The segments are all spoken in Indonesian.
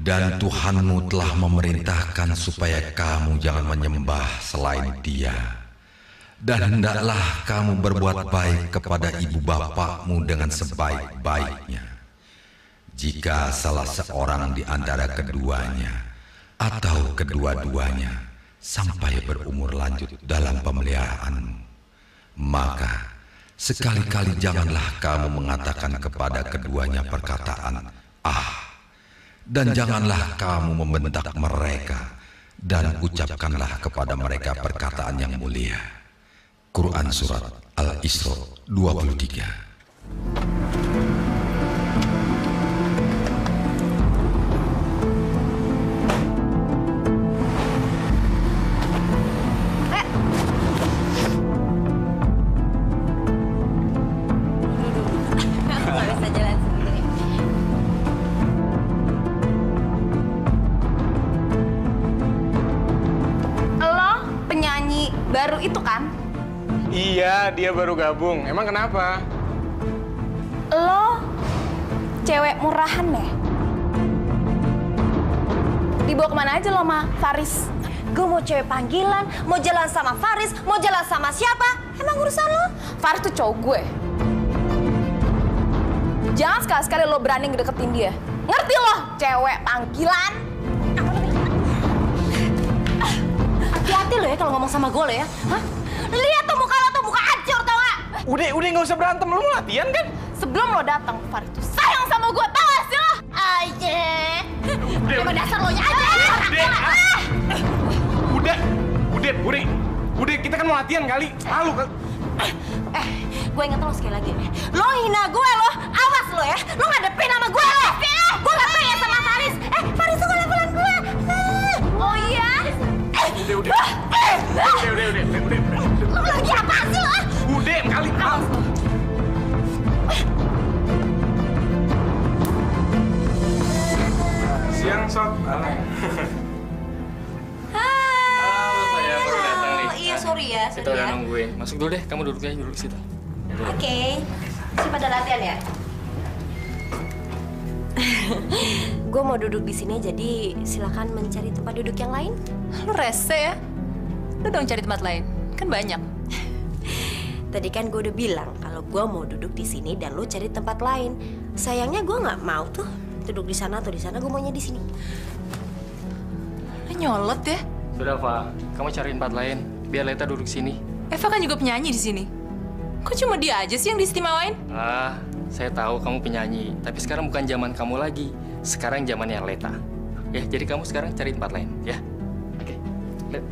Dan Tuhanmu telah memerintahkan supaya kamu jangan menyembah selain Dia. Dan hendaklah kamu berbuat baik kepada ibu bapakmu dengan sebaik-baiknya. Jika salah seorang di antara keduanya atau kedua-duanya sampai berumur lanjut dalam pemeliharaanmu, maka sekali-kali janganlah kamu mengatakan kepada keduanya perkataan "ah", dan janganlah kamu membentak mereka, dan ucapkanlah kepada mereka perkataan yang mulia. Quran Surat Al-Isra 23. Baru itu kan? Iya, dia baru gabung. Emang kenapa? Lo cewek murahan deh. Dibawa kemana aja lo sama Faris? Gue mau cewek panggilan, mau jalan sama Faris, mau jalan sama siapa? Emang urusan lo? Faris tuh cowok gue. Jangan sekali-sekali lo berani ngedeketin dia. Ngerti lo, cewek panggilan? Hati-hati lo ya kalau ngomong sama gue lo ya. Hah? Lihat tuh muka lo tuh, muka hancur tau gak? Udah nggak usah berantem. Lo mau latihan kan? Sebelum lo datang, Faris tuh sayang sama gue, tau gak sih lo? Aja. Emang dasar lo nya aja. Udah, kita kan mau latihan kali. Malu kan? Gue inget lo sekali lagi ya. Lo hina gue lo, awas lo ya. Lo ngadepin sama gue lo. Gue gak pengen sama Faris. Faris tuh gak levelan gue. Oh iya? Udah. Lo lagi apa sih lo? Udah, kali. Siang, Sob. Halo, iya sorry ya. Kita udah nungguin. Masuk dulu deh, kamu duduk aja dulu di situ. Oke. Masih pada latihan ya? Gue mau duduk di sini, jadi silakan mencari tempat duduk yang lain. Lo rese ya? Lo dong cari tempat lain, kan banyak. Tadi kan gue udah bilang kalau gue mau duduk di sini dan lo cari tempat lain. Sayangnya gue nggak mau tuh duduk di sana atau di sana. Gue maunya di sini. Nyolot ya? Sudah, Pak. Kamu cari tempat lain, biar Leta duduk sini. Eva kan juga penyanyi di sini. Kok cuma dia aja sih yang diistimewain? Saya tahu kamu penyanyi, tapi sekarang bukan zaman kamu lagi. Sekarang zamannya Leta. Ya, jadi kamu sekarang cari tempat lain, ya. Oke.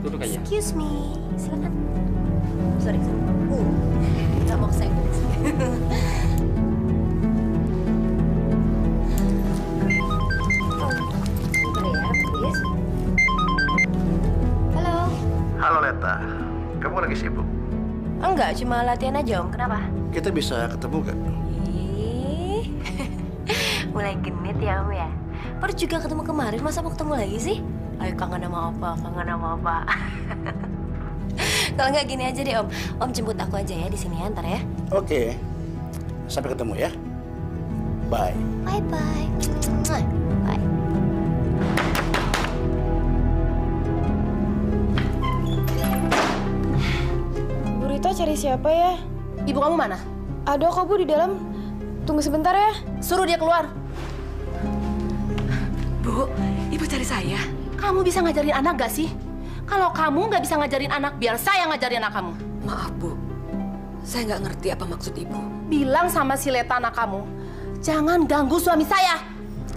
Duduk aja. Excuse me, silakan. Sorry. Nggak mau kesenggol. Halo. Halo Leta, kamu lagi sibuk? Enggak, cuma latihan aja Om. Kenapa? Kita bisa ketemu gak? Ih, mulai genit ya Om ya. Baru juga ketemu kemarin, masa mau ketemu lagi sih? Ayo kangen sama apa? Kalau nggak gini aja deh Om. Om jemput aku aja ya di sini ya, ntar ya. Oke, sampai ketemu ya. Bye. Bye. Bye. Bu Rita cari siapa ya? Ibu kamu mana? Ada kok Bu di dalam. Tunggu sebentar ya. Suruh dia keluar. Bu, Ibu cari saya. Kamu bisa ngajarin anak gak sih? Kalau kamu nggak bisa ngajarin anak, biar saya ngajarin anak kamu. Maaf, Bu. Saya nggak ngerti apa maksud Ibu. Bilang sama si Leta anak kamu, jangan ganggu suami saya.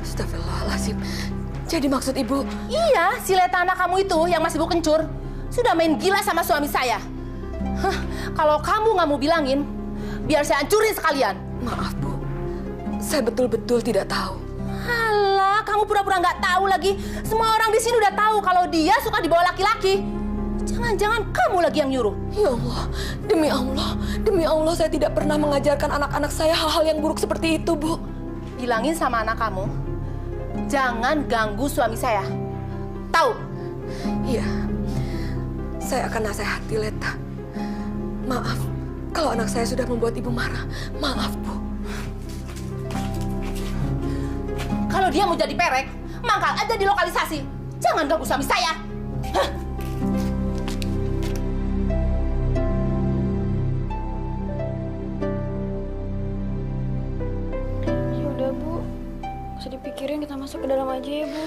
Astagfirullahaladzim. Jadi maksud Ibu? Iya, si Leta anak kamu itu yang masih bu kencur, sudah main gila sama suami saya. Kalau kamu nggak mau bilangin, biar saya hancurin sekalian. Maaf, Bu. Saya betul-betul tidak tahu. Alah, kamu pura-pura nggak tahu lagi. Semua orang di sini udah tahu kalau dia suka dibawa laki-laki. Jangan-jangan kamu lagi yang nyuruh. Ya Allah, demi Allah saya tidak pernah mengajarkan anak-anak saya hal-hal yang buruk seperti itu, Bu. Bilangin sama anak kamu, jangan ganggu suami saya. Tahu? Iya, saya akan nasihati Leta. Maaf, kalau anak saya sudah membuat Ibu marah. Maaf, Bu. Kalau dia mau jadi perek, mangkal aja di lokalisasi. Jangan ganggu suami saya. Hah? Ya udah Bu, nggak usah dipikirin, kita masuk ke dalam aja ya Bu.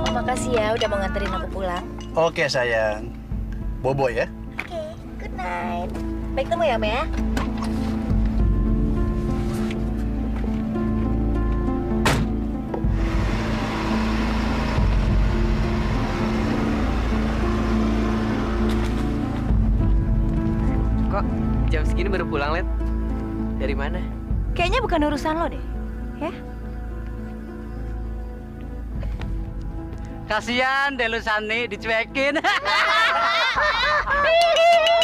Makasih ya udah mau nganterin aku pulang. Oke sayang. Bobo ya. Oke, good night. Baik ketemu ya, Om ya. Kok jam segini baru pulang, Let? Dari mana? Kayaknya bukan urusan lo deh, ya? Kasian deh lu Sani, dicuekin.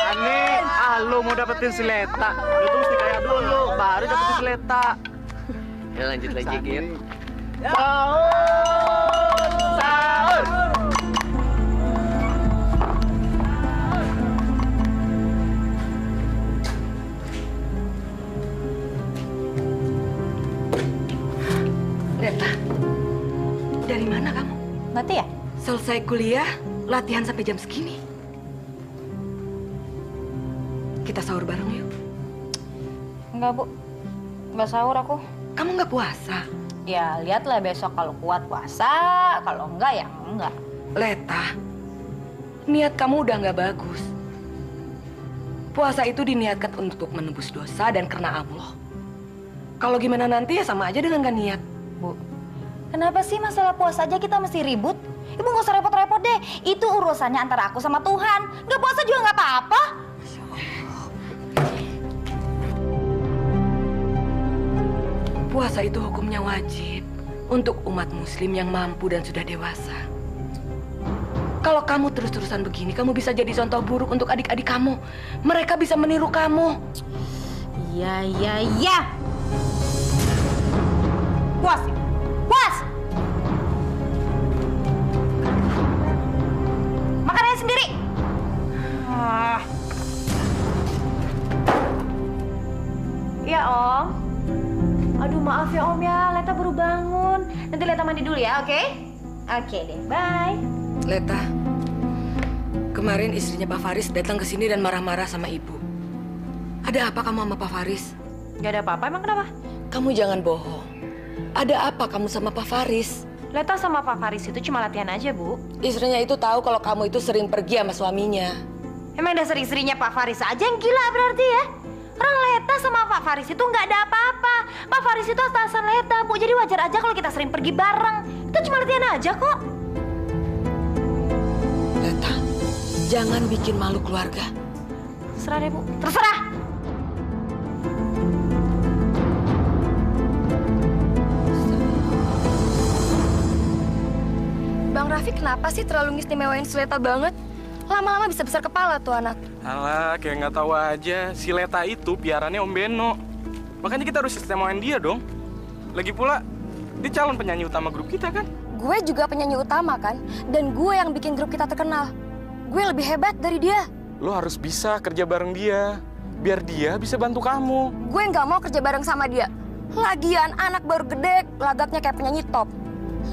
Ani, lu mau dapetin si Leta. Lu tuh mesti kaya dulu, baru dapetin si Leta. Ya lanjut lagi, Gin. Sahur! Leta, dari mana kamu? Ngerti ya? Selesai kuliah, latihan sampai jam segini. Kita sahur bareng yuk. Enggak, Bu. Enggak sahur aku. Kamu nggak puasa? Ya, lihatlah besok kalau kuat puasa, kalau enggak ya enggak. Leta, niat kamu udah nggak bagus. Puasa itu diniatkan untuk menebus dosa dan karena Allah. Kalau gimana nanti ya sama aja dengan gak niat. Bu, kenapa sih masalah puasa aja kita mesti ribut? Ibu nggak usah repot-repot deh. Itu urusannya antara aku sama Tuhan. Nggak puasa juga nggak apa-apa. Puasa itu hukumnya wajib untuk umat muslim yang mampu dan sudah dewasa. Kalau kamu terus-terusan begini, kamu bisa jadi contoh buruk untuk adik-adik kamu. Mereka bisa meniru kamu. Iya. Puas. Makan aja sendiri. Ya, Om. Aduh, maaf ya, Om ya. Leta baru bangun. Nanti Leta mandi dulu ya, oke? Oke deh, bye. Leta, kemarin istrinya Pak Faris datang ke sini dan marah-marah sama ibu. Ada apa kamu sama Pak Faris? Gak ada apa-apa, emang kenapa? Kamu jangan bohong. Ada apa kamu sama Pak Faris? Leta sama Pak Faris itu cuma latihan aja, Bu. Istrinya itu tahu kalau kamu itu sering pergi sama suaminya. Emang dasar istrinya Pak Faris aja yang gila berarti ya? Orang Leta sama Pak Faris itu nggak ada apa-apa. Pak Faris itu atasan Leta, Bu. Jadi wajar aja kalau kita sering pergi bareng. Itu cuma latihan aja kok. Leta, jangan bikin malu keluarga. Terserah deh, Bu. Terserah! kenapa sih terlalu ngistimewain si Leta banget? Lama-lama bisa besar kepala tuh anak. Alah, kayak nggak tahu aja. Si Leta itu piarannya Om Beno. Makanya kita harus istimewain dia dong. Lagi pula, dia calon penyanyi utama grup kita kan? Gue juga penyanyi utama kan, dan gue yang bikin grup kita terkenal. Gue lebih hebat dari dia. Lo harus bisa kerja bareng dia, biar dia bisa bantu kamu. Gue nggak mau kerja bareng sama dia. Lagian anak baru gede, lagaknya kayak penyanyi top.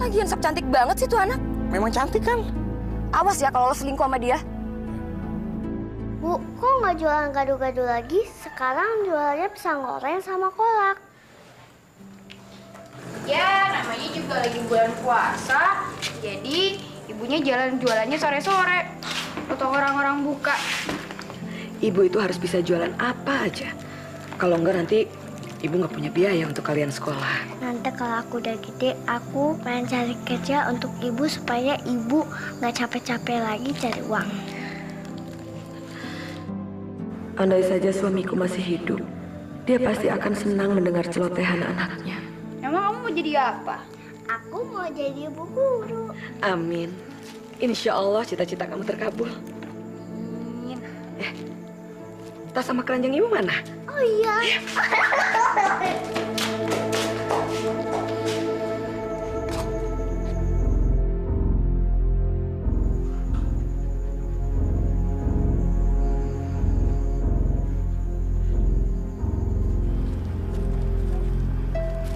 Lagian sok cantik banget sih tuh anak. Memang cantik kan? Awas ya kalau lo selingkuh sama dia. Bu, kok nggak jualan gado-gado lagi? Sekarang jualannya pisang goreng sama kolak. Ya, namanya juga lagi bulan puasa. Jadi, ibunya jualannya sore-sore. Untuk orang-orang buka. Ibu itu harus bisa jualan apa aja. Kalau enggak nanti ibu nggak punya biaya untuk kalian sekolah. Nanti kalau aku udah gede, aku pengen cari kerja untuk ibu supaya ibu nggak capek-capek lagi cari uang. Andai saja suamiku masih hidup, dia pasti akan senang mendengar celotehan anaknya. Emang kamu mau jadi apa? Aku mau jadi ibu guru. Amin. Insya Allah cita-cita kamu terkabul. Tas sama keranjang ibu mana? Oh iya.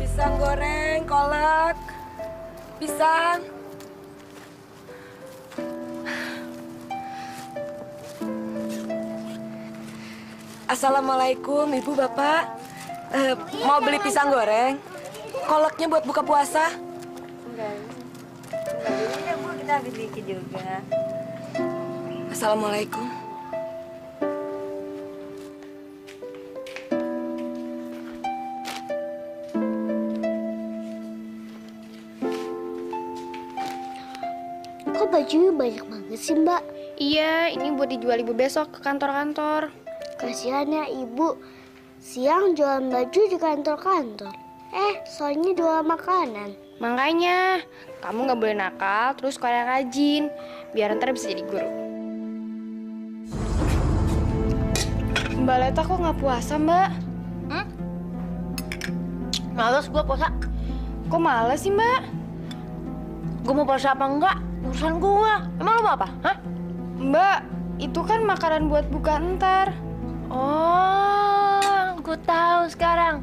Pisang goreng, kolak, pisang. Assalamualaikum, Ibu, Bapak. Mau beli pisang goreng? Kolaknya buat buka puasa? Enggak Bu, kita habis dikit juga. Assalamualaikum. Kok bajunya banyak banget sih, Mbak? Iya, ini buat dijual Ibu besok ke kantor-kantor. Kasihan ya ibu, siang jualan baju di kantor-kantor. Soalnya jual makanan. Makanya, kamu nggak boleh nakal, terus sekolah rajin. Biar ntar bisa jadi guru. Mbak Leta kok nggak puasa, Mbak? Males gua puasa. Kok males sih, Mbak? Gua mau puasa apa enggak? Urusan gua. Emang lu mau apa? Hah? Mbak, itu kan makanan buat buka ntar. Oh, gue tahu sekarang.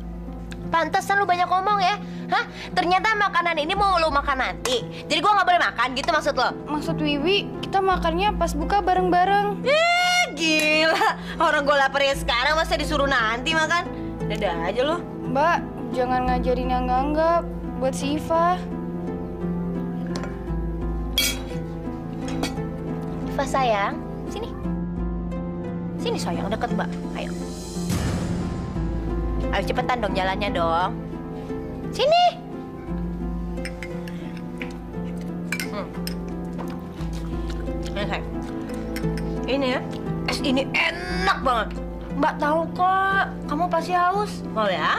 Pantesan lu banyak ngomong ya. Hah? Ternyata makanan ini mau lu makan nanti. Jadi gue nggak boleh makan gitu maksud lo? Maksud Wiwi, kita makannya pas buka bareng-bareng. Gila. Orang gue lapar ya sekarang masa disuruh nanti makan? Dadah aja lo. Mbak, jangan ngajarin yang enggak buat si Iva. Iva sayang, sini. Sini sayang, deket Mbak. Ayo. Ayo cepetan dong jalannya dong. Sini. Ini sayang. Ini ya, es ini enak banget. Mbak tahu kok, kamu pasti haus. Mau ya?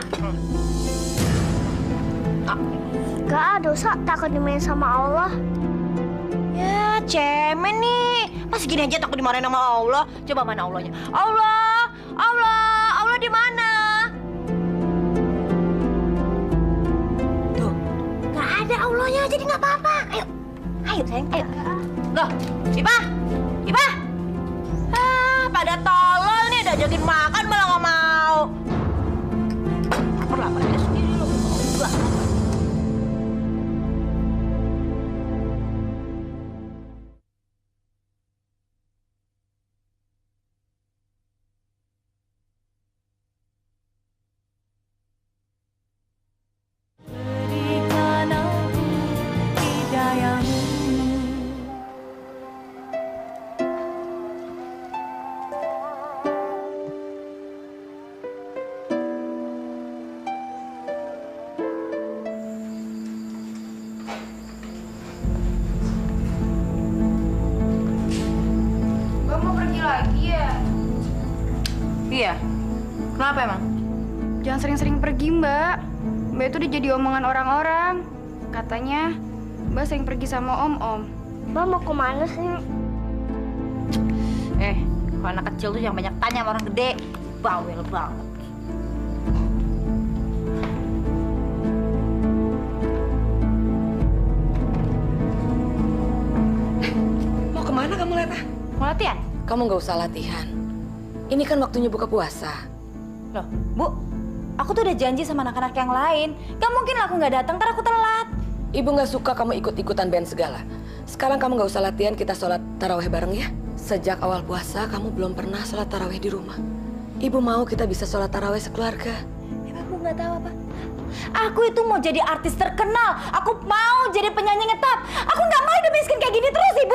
Gak dosa, takut dimain sama Allah. Ya, cemen nih. Masih gini aja takut dimarahin sama Allah. Coba mana Allahnya? Allah, Allah, Allah di mana? Tuh, nggak ada Allahnya, jadi nggak apa-apa. Ayo, ayo sayang, ayo. Loh, Ipa, Ipa. Pada tolol nih, udah ajakin makan malah nggak mau. Lapar aja sendiri lo, mau juga. Iya. Kenapa emang? Jangan sering-sering pergi, Mbak. Mbak itu udah jadi omongan orang-orang. Katanya, Mbak sering pergi sama om-om. Mbak mau kemana sih? Kalau anak kecil tuh yang banyak tanya sama orang gede. Bawel banget. Mau kemana kamu, Leta? Mau latihan? Kamu nggak usah latihan. Ini kan waktunya buka puasa. Loh, Bu, aku tuh udah janji sama anak-anak yang lain. Gak mungkin lah aku nggak datang, ntar aku telat. Ibu nggak suka kamu ikut-ikutan band segala. Sekarang kamu nggak usah latihan, kita sholat tarawih bareng ya. Sejak awal puasa, kamu belum pernah sholat tarawih di rumah. Ibu mau kita bisa sholat tarawih sekeluarga. Emang Bu nggak tahu apa? Aku itu mau jadi artis terkenal. Aku mau jadi penyanyi ngetop. Aku nggak mau hidup miskin kayak gini terus, Ibu.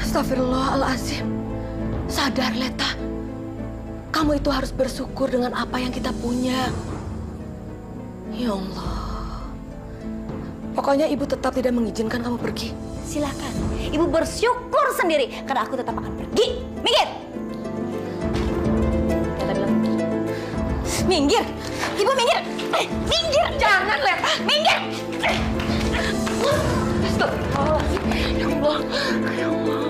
Astagfirullahaladzim. Sadar, Leta. Kamu itu harus bersyukur dengan apa yang kita punya. Ya Allah. Pokoknya ibu tetap tidak mengizinkan kamu pergi. Silakan. Ibu bersyukur sendiri karena aku tetap akan pergi. Minggir. Kata bilang. Minggir. Ibu minggir. Minggir. Jangan, Leta. Minggir. Astagfirullahaladzim. Ya Allah. Ya Allah.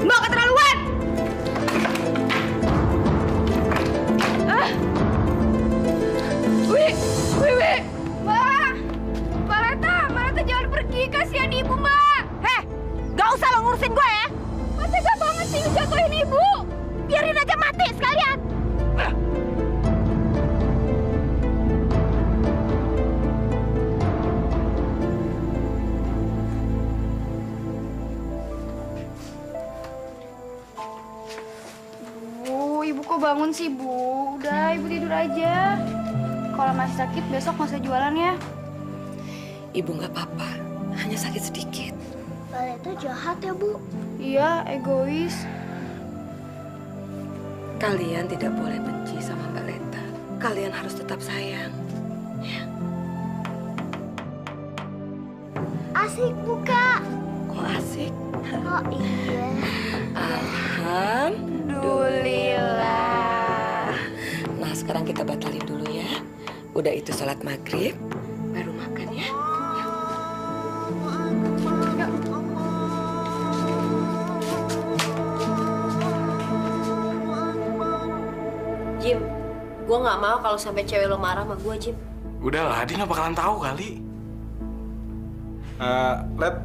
Mbak keterlaluan. Mbak Leta jangan pergi, kasihan ibu, Mbak. Gak usah lo ngurusin gue ya. Masa gak banget sih ngejatuhin ibu? Biarin aja mati sekalian. Ibu kok bangun sih, Bu? Udah, ibu tidur aja. Kalau masih sakit, besok nggak usah jualan ya. Ibu nggak apa-apa, hanya sakit sedikit. Mbak Leta jahat ya, Bu? Iya, egois. Kalian tidak boleh benci sama Mbak Leta. Kalian harus tetap sayang. Ya. Asik, Bu, Kak. Kok asik? Oh iya. Alhamdulillah. Nah, sekarang kita batalin dulu ya. Udah itu sholat maghrib, baru makan ya. Jim, gue nggak mau kalau sampai cewek lo marah sama gue, Jim. Udahlah, dia nggak bakalan tahu kali. Let,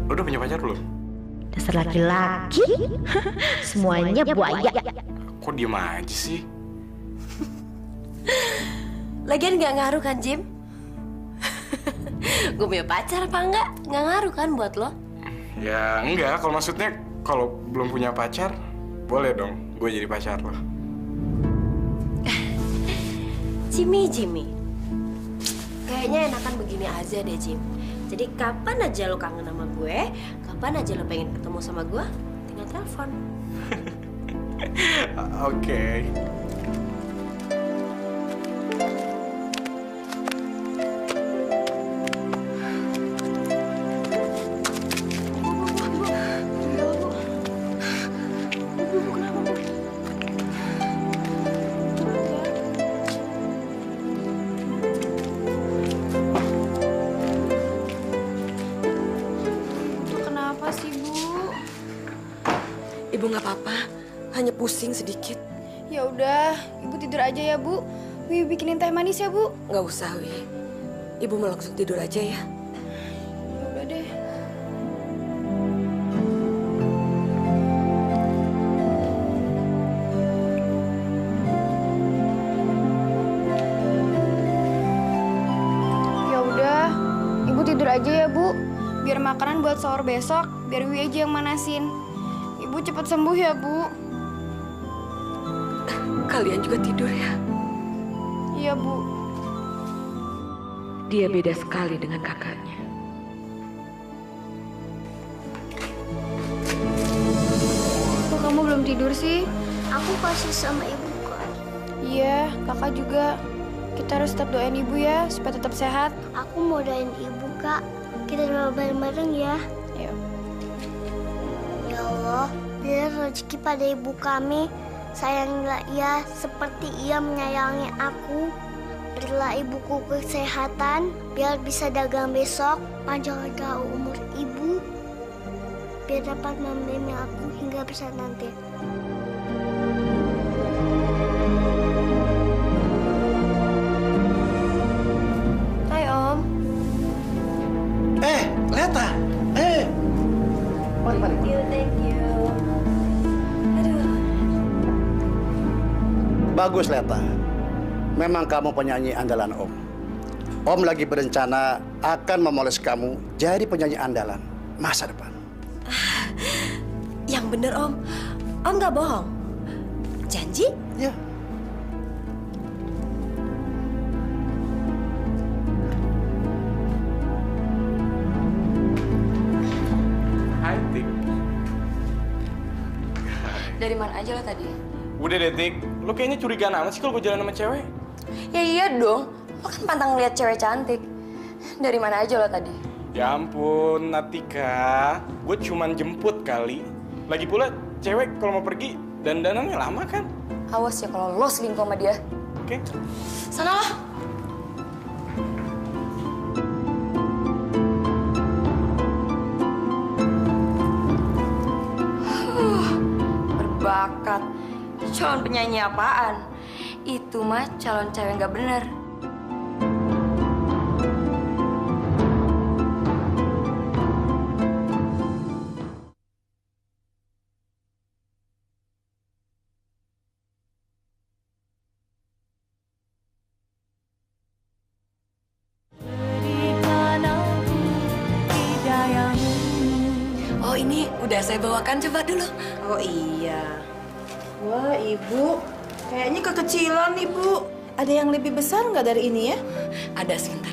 lo udah punya pacar belum? Dasar laki-laki. Semuanya buaya. Kok diem aja sih? Lagian nggak ngaruh kan, Jim? Gue punya pacar apa enggak? Nggak ngaruh kan buat lo? Ya enggak, kalau maksudnya kalau belum punya pacar, boleh dong gue jadi pacar lo. Jimmy. Kayaknya enakan begini aja deh, Jim. Jadi kapan aja lo kangen sama gue, kapan aja lo pengen ketemu sama gue, tinggal telepon. Oke. Ibu nggak apa-apa, hanya pusing sedikit. Ya udah, ibu tidur aja ya, Bu. Wi bikinin teh manis ya, Bu. Nggak usah, Wi. Ibu mau langsung tidur aja ya. Ya udah deh. Ya udah, ibu tidur aja ya, Bu. Biar makanan buat sahur besok, biar Wi aja yang manasin. Ibu cepat sembuh ya, Bu. Kalian juga tidur ya? Iya, Bu. Dia beda sekali dengan kakaknya. Kok kamu belum tidur sih? Aku kasih sama ibu kok. Iya, kakak juga. Kita harus tetap doain ibu ya, supaya tetap sehat. Aku mau doain ibu, Kak. Kita doa bareng-bareng ya. Ayo. Ya Allah, biar rezeki pada ibu kami. Sayangilah ia seperti ia menyayangi aku. Berilah ibuku kesehatan, biar bisa dagang besok. Panjangkan umur ibu, biar dapat membimbing aku hingga besar nanti. Hai Om. Leta. Mari. Thank you. Aduh. Bagus, Leta. Memang kamu penyanyi andalan Om. Om lagi berencana akan memoles kamu jadi penyanyi andalan masa depan. Yang bener Om. Om nggak bohong. Janji? Ya. Hai, Tik. Dari mana aja lo tadi? Udah deh, Tik. Lo kayaknya curigaan amat sih kalau gue jalan sama cewek. Ya iya dong, lo kan pantang lihat cewek cantik. Dari mana aja lo tadi? Ya ampun, Natika. Gue cuman jemput kali. Lagi pula, cewek kalau mau pergi, dandanannya lama kan? Awas ya kalau lo selingkuh sama dia. Oke. Sana lo. Berbakat. Calon penyanyi apaan? Itu mah calon cewek nggak bener. Oh ini udah saya bawakan, coba dulu. Oh iya. Wah ibu, kayaknya kekecilan ibu. Ada yang lebih besar nggak dari ini ya? Ada, sebentar.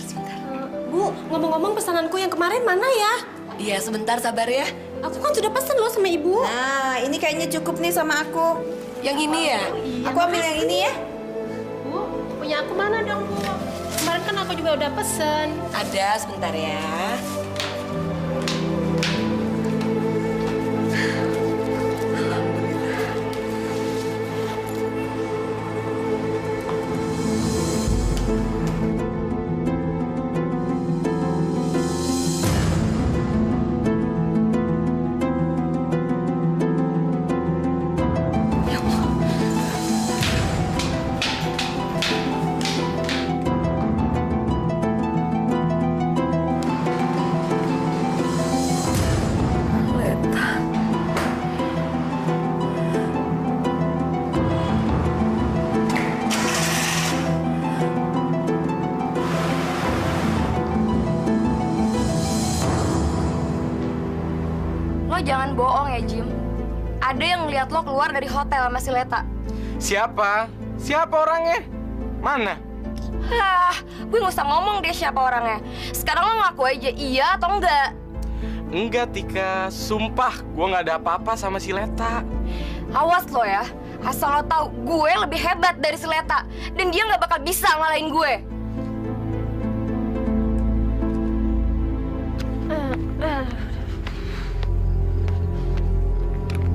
Bu, ngomong-ngomong pesananku yang kemarin mana ya? Iya, sebentar sabar ya. Aku kan sudah pesan loh sama ibu. Nah, ini kayaknya cukup nih sama aku. Yang ini ya? Aku ambil yang ini ya. Bu, punya aku mana dong, Bu? Kemarin kan aku juga udah pesen. Ada, sebentar ya. Jangan bohong ya, Jim. Ada yang ngeliat lo keluar dari hotel sama si Leta. Siapa? Siapa orangnya? Mana? Hah, gue nggak usah ngomong deh siapa orangnya. Sekarang lo ngaku aja iya atau enggak? Enggak, Tika. Sumpah, gue nggak ada apa-apa sama si Leta. Awas lo ya. Asal lo tahu, gue lebih hebat dari si Leta. Dan dia nggak bakal bisa ngalahin gue.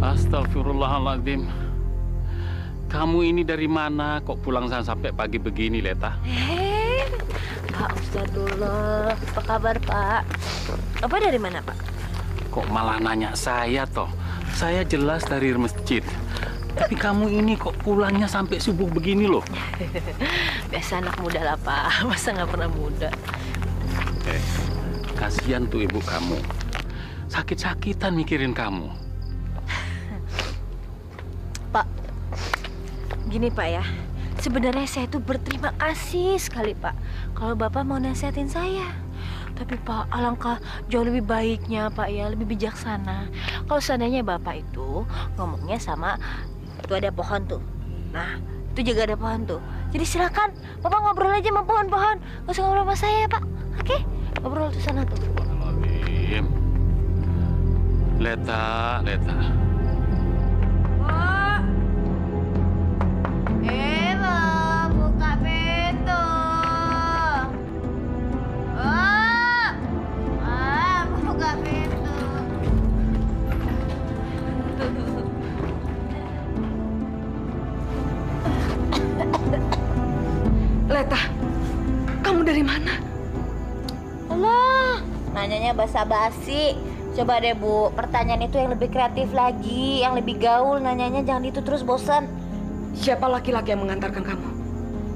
Astagfirullahaladzim. Kamu ini dari mana? Kok pulang sampai pagi begini, Leta? Pak Ustadullah, apa kabar Pak? Apa dari mana Pak? Kok malah nanya saya toh? Saya jelas dari masjid. Tapi kamu ini kok pulangnya sampai subuh begini loh? Biasa anak muda lah Pak, masa nggak pernah muda. Kasihan tuh ibu kamu. Sakit-sakitan mikirin kamu. Pak, gini Pak ya, sebenarnya saya tuh berterima kasih sekali Pak kalau Bapak mau nasihatin saya. Tapi Pak, alangkah jauh lebih baiknya Pak ya, lebih bijaksana kalau seandainya Bapak itu ngomongnya sama, itu ada pohon tuh. Nah, itu juga ada pohon tuh. Jadi silakan Bapak ngobrol aja sama pohon-pohon, nggak usah ngobrol sama saya Pak. Oke? Ngobrol di sana tuh. Leta. Buka pintu. Buka pintu. Leta, dari mana? Allah, nanyanya basa-basi. Coba deh Bu, pertanyaan itu yang lebih kreatif lagi, yang lebih gaul. Nanyanya jangan itu terus, bosan. Siapa laki-laki yang mengantarkan kamu?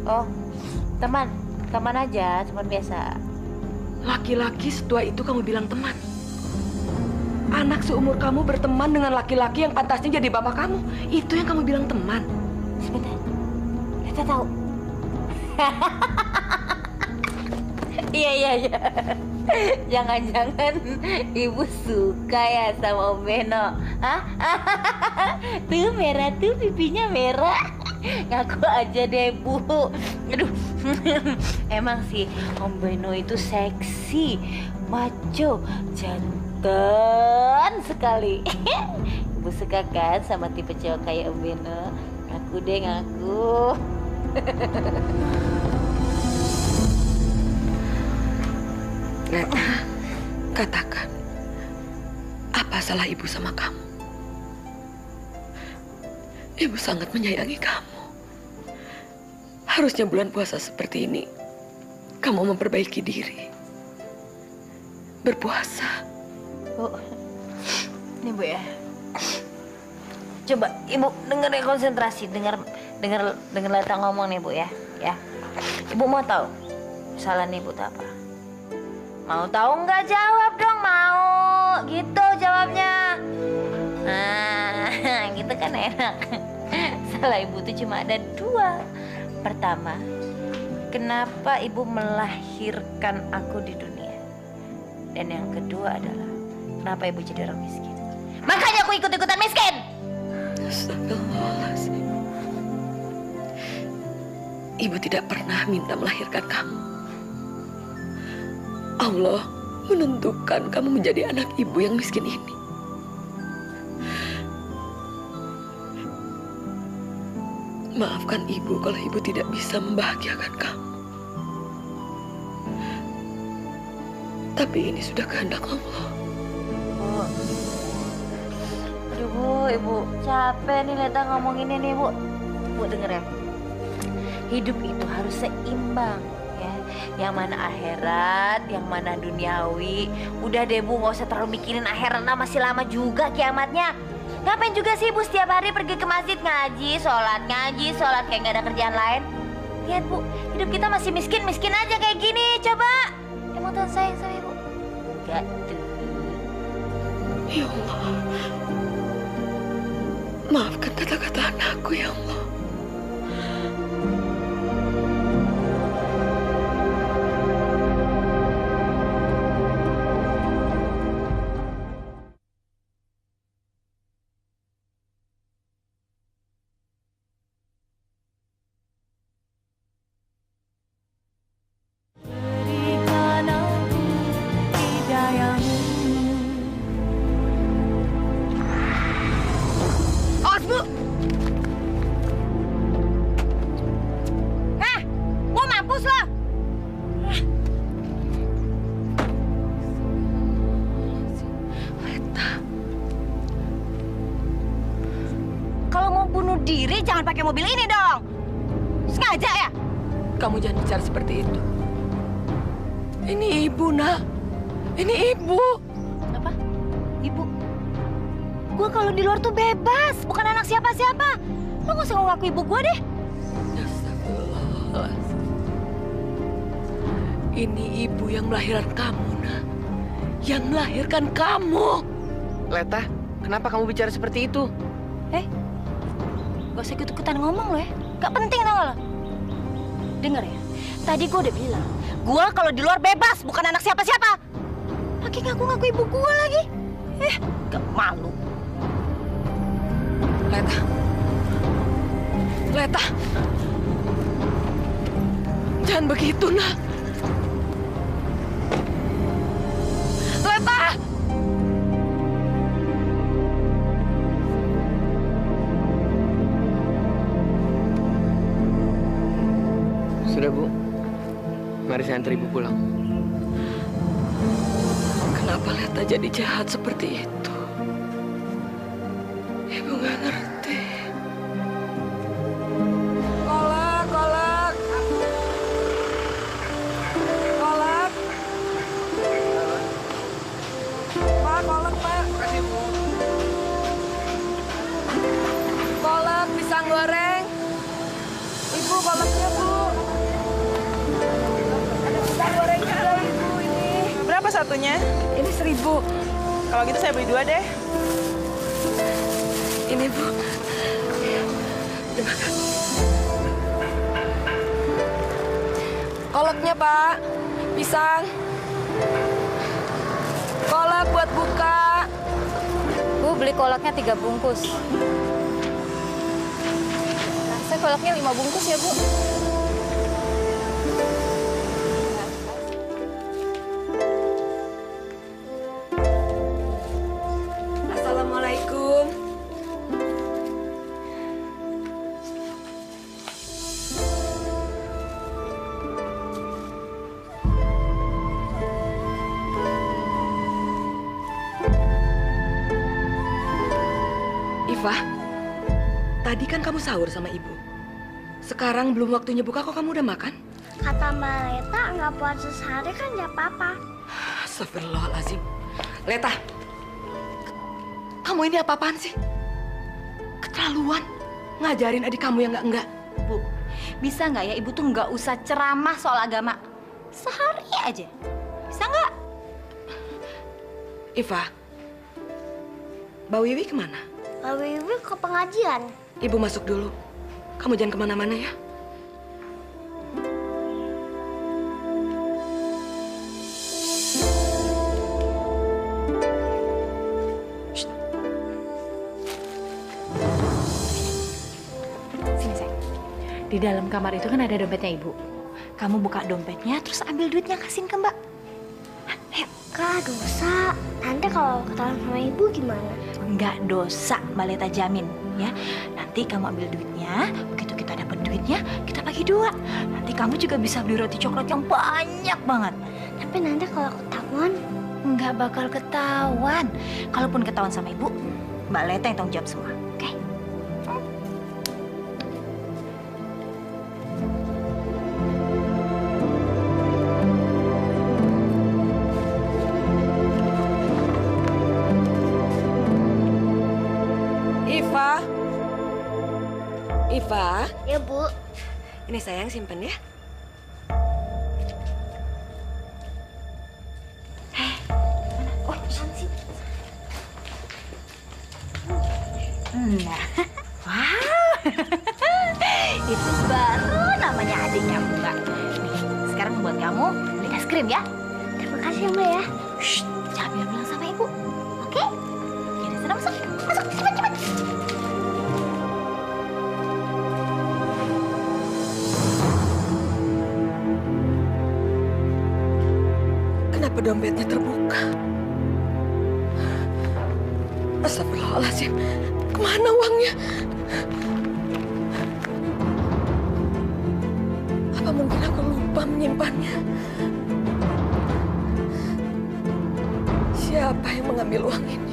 Oh, teman aja, teman biasa. Laki-laki setua itu kamu bilang teman? Anak seumur kamu berteman dengan laki-laki yang pantasnya jadi bapak kamu. Itu yang kamu bilang teman? Sebentar, kita tahu. Iya. Jangan-jangan ibu suka ya sama Om Beno? Hah? Tuh merah tuh, pipinya merah. Ngaku aja deh, Bu. Aduh, emang sih Om Beno itu seksi, maco, jantan sekali. Ibu suka kan sama tipe cowok kayak Om Beno? Ngaku deh, ngaku. Leta, katakan, apa salah ibu sama kamu? Ibu sangat menyayangi kamu. Harusnya bulan puasa seperti ini, kamu memperbaiki diri. Berpuasa. Bu, ini Bu ya. Coba Ibu denger ya, konsentrasi, dengar Leta ngomong nih Bu ya. Ibu mau tahu kesalahan Ibu itu apa? Mau tahu nggak? Jawab dong, mau. Gitu jawabnya. Nah, gitu kan enak. Salah Ibu tuh cuma ada 2. Pertama, kenapa Ibu melahirkan aku di dunia? Dan yang kedua adalah, kenapa Ibu jadi orang miskin? Makanya aku ikut-ikutan miskin. Astagfirullahaladzim. Ibu tidak pernah minta melahirkan kamu. Allah menentukan kamu menjadi anak ibu yang miskin ini. Maafkan ibu kalau ibu tidak bisa membahagiakan kamu. Tapi ini sudah kehendak Allah. Aduh, Ibu capek nih Leta ngomongin ini, Bu. Bu denger ya. Hidup itu harus seimbang. Yang mana akhirat, yang mana duniawi. Udah deh Bu, nggak usah terlalu mikirin akhirat, masih lama juga kiamatnya. Ngapain juga sih Ibu setiap hari pergi ke masjid ngaji, sholat kayak nggak ada kerjaan lain? Lihat Bu, hidup kita masih miskin aja kayak gini. Coba, emang Tuhan sayang sama Ibu? Enggak tuh. Ya Allah, maafkan kata-kata anakku ya Allah. Diri jangan pakai mobil ini dong. Sengaja ya? Kamu jangan bicara seperti itu. Ini ibu, Nak. Ini ibu. Apa? Ibu? Gua kalau di luar tuh bebas, bukan anak siapa-siapa. Lo nggak usah ngaku ibu gua deh. Astagfirullahaladzim. Ini ibu yang melahirkan kamu, Nak. Yang melahirkan kamu. Leta, kenapa kamu bicara seperti itu? Gak usah ikut-ikutan ngomong lo ya. Gak penting tau gak lo? Dengar ya, tadi gue udah bilang, gue kalau di luar bebas, bukan anak siapa-siapa. Pakai ngaku-ngaku ibu gue lagi. Gak malu. Leta. Jangan begitu, Nak. Leta! Sudah, Bu. Mari saya antar Ibu pulang. Kenapa Leta jadi jahat seperti itu? Ibu nggak ngerti. Kolak. satunya? Ini 1000. Kalau gitu saya beli 2 deh. Ini Bu. Terima kasih. Kolaknya Pak, pisang. Kolak buat buka. Bu, beli kolaknya 3 bungkus. Nah, saya kolaknya 5 bungkus ya, Bu. Assalamualaikum. Iva, tadi kan kamu sahur sama ibu. Sekarang belum waktunya buka, kok kamu udah makan? Kata Mbak Leta nggak puasa sehari kan nggak apa-apa. Astagfirullahaladzim. Leta, kamu ini apa-apaan sih? Keterlaluan. Ngajarin adik kamu yang enggak. Bu, bisa nggak ya Ibu tuh nggak usah ceramah soal agama? Sehari aja. Bisa nggak? Iva, Mbak Wiwi kemana? Mbak Wiwi ke pengajian. Ibu masuk dulu. Kamu jangan kemana-mana ya. Sini, sayang. Di dalam kamar itu kan ada dompetnya Ibu. Kamu buka dompetnya, terus ambil duitnya, kasihin ke Mbak. Ayo. Kak, dosa. Nanti kalau ketahuan sama ibu gimana? Nggak dosa, Mbak Leta jamin ya. Nanti kamu ambil duitnya, begitu kita dapat duitnya, kita bagi 2. Nanti kamu juga bisa beli roti coklat yang banyak banget. Tapi nanti kalau ketahuan? Nggak bakal ketahuan. Kalaupun ketahuan sama ibu, Mbak Leta yang tanggung jawab semua. Oke? Iva. Ya, Bu. Ini sayang simpen ya. Oh, sih. Nah, wow. Itu baru namanya adiknya Mbak. Nih, sekarang buat kamu beli es krim ya. Terima kasih Mbak ya. Shh, jangan bilang sama ibu, oke? Ya, sudah masuk, cepat. Kenapa dompetnya terbuka? Astagfirullahaladzim. Kemana uangnya? Apa mungkin aku lupa menyimpannya? Siapa yang mengambil uang ini?